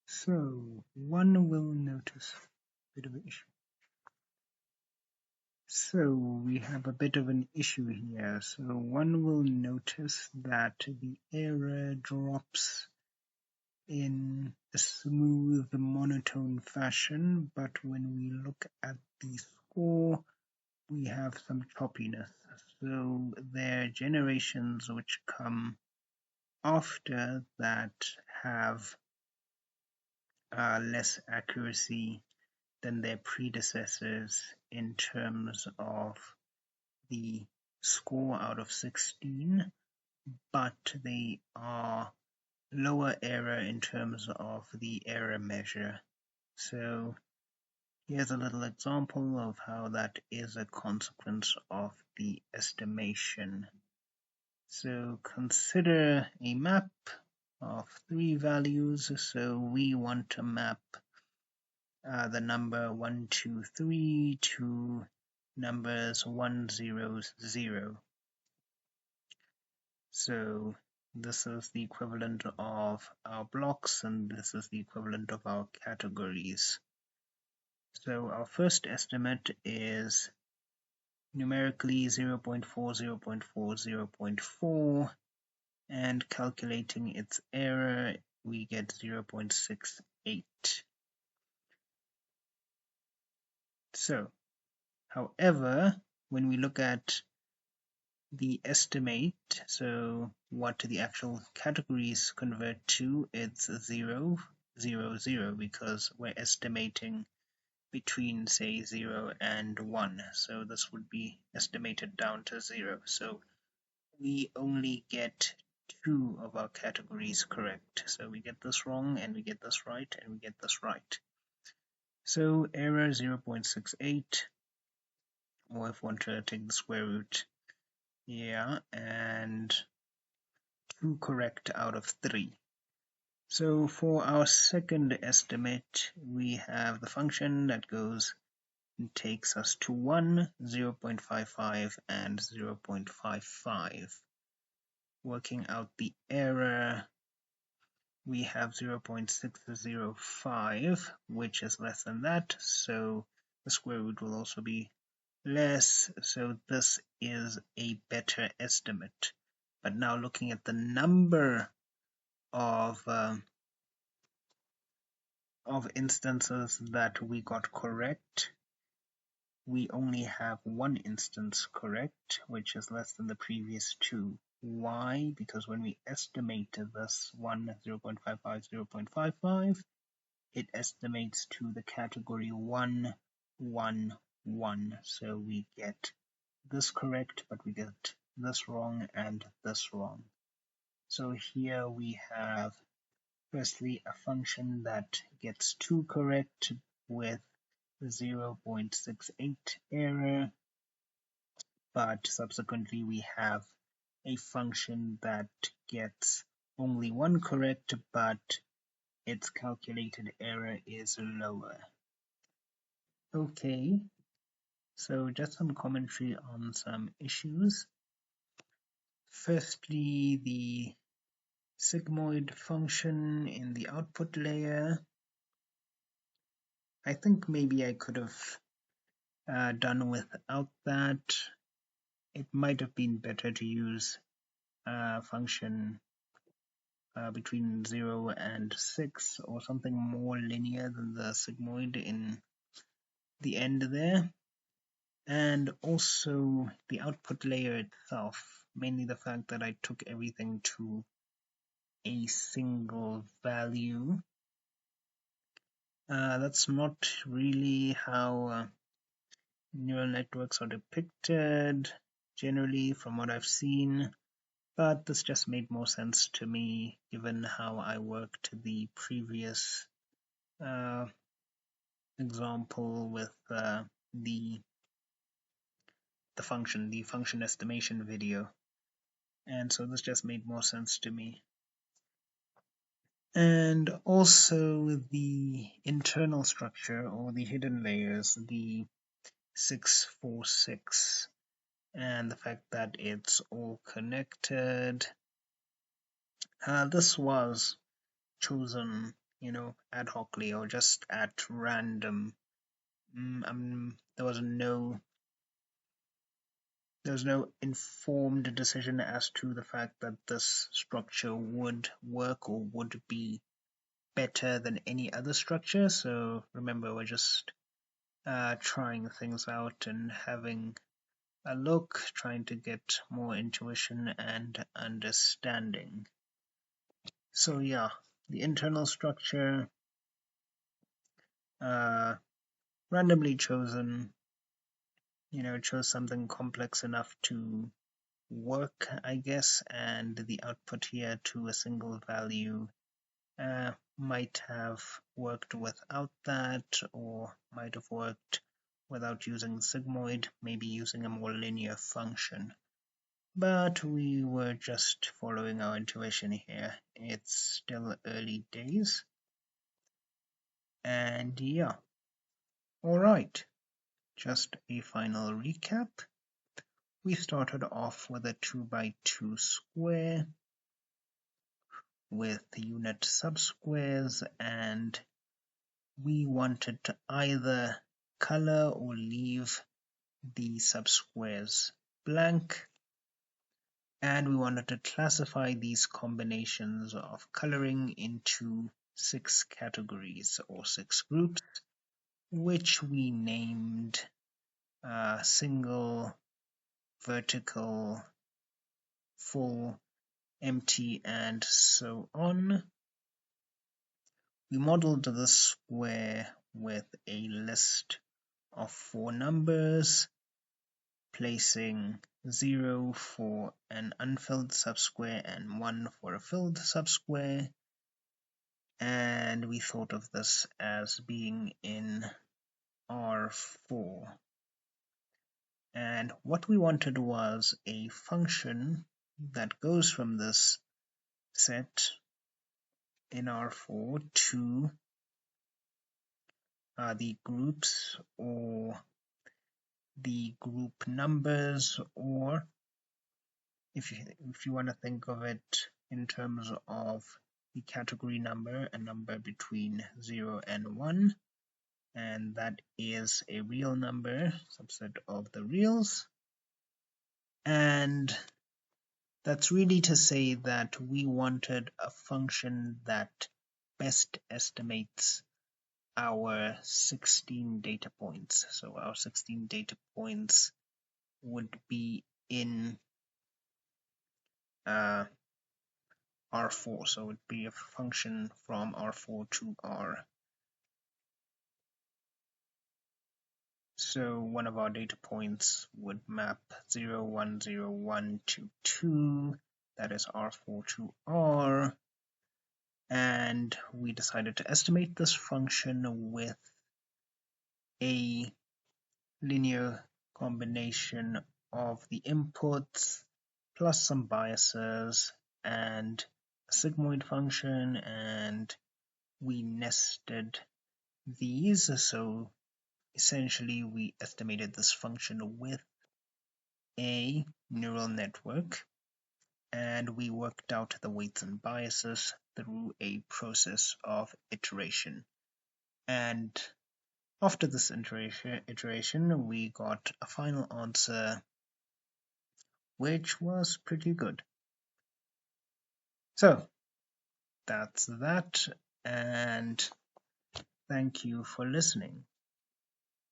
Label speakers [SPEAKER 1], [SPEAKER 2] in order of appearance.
[SPEAKER 1] So one will notice a bit of an issue. So we have a bit of an issue here. So one will notice that the error drops in a smooth monotone fashion, but when we look at the score, we have some choppiness. So there are generations which come after that have less accuracy than their predecessors in terms of the score out of 16, but they are lower error in terms of the error measure. So here's a little example of how that is a consequence of the estimation. So consider a map of 3 values. So we want to map the number 123 to numbers 100. So this is the equivalent of our blocks and this is the equivalent of our categories. So our first estimate is numerically 0.4, 0.4, 0.4, and calculating its error we get 0.68. So however, when we look at the estimate, so what the actual categories convert to, it's 0, 0, 0, because we're estimating between, say, 0 and 1. So this would be estimated down to 0. So we only get 2 of our categories correct. So we get this wrong, and we get this right, and we get this right. So error 0.68, or if one to take the square root, yeah, and 2 correct out of 3. So for our second estimate, we have the function that goes and takes us to 1, 0.55, and 0.55. Working out the error, we have 0.605, which is less than that, so the square root will also be less, so this is a better estimate. But now looking at the number of instances that we got correct, we only have one instance correct, which is less than the previous 2. Why? Because when we estimated this 0.55, 0.55, it estimates to the category 1, 1, 1. So we get this correct, but we get this wrong and this wrong. So here we have firstly a function that gets 2 correct with 0.68 error, but subsequently we have a function that gets only 1 correct, but its calculated error is lower. Okay, so just some commentary on some issues. Firstly, the sigmoid function in the output layer. I think maybe I could have done without that. It might have been better to use a function between 0 and 6 or something more linear than the sigmoid in the end there. And also the output layer itself, mainly the fact that I took everything to a single value. That's not really how neural networks are depicted generally from what I've seen, but this just made more sense to me given how I worked the previous example with the function estimation video, and so this just made more sense to me. And also the internal structure or the hidden layers, the 646, and the fact that it's all connected. This was chosen ad hocly or just at random. There was no informed decision as to the fact that this structure would work or would be better than any other structure. So remember, we're just trying things out and having a look, trying to get more intuition and understanding. So yeah, the internal structure, randomly chosen, chose something complex enough to work, I guess, and the output here to a single value might have worked without that, or might have worked without using sigmoid, maybe using a more linear function. But we were just following our intuition here. It's still early days. And yeah. Alright, just a final recap. We started off with a 2x2 square with unit subsquares, and we wanted to either color or leave the subsquares blank, and we wanted to classify these combinations of coloring into 6 categories or 6 groups, which we named single, vertical, full, empty, and so on. We modeled the square with a list of 4 numbers, placing 0 for an unfilled subsquare and 1 for a filled subsquare, and we thought of this as being in R4. And what we wanted was a function that goes from this set in R4 to the groups or the group numbers, or if you want to think of it in terms of the category number, a number between 0 and 1, and that is a real number, subset of the reals. And that's really to say that we wanted a function that best estimates our 16 data points. So our 16 data points would be in R4, so it would be a function from R4 to R. So one of our data points would map 0, 1, 0, 1 to 2, that is R4 to R, and we decided to estimate this function with a linear combination of the inputs plus some biases and a sigmoid function, and we nested these. So essentially we estimated this function with a neural network, and we worked out the weights and biases through a process of iteration. And after this iteration, we got a final answer which was pretty good. So that's that, and thank you for listening.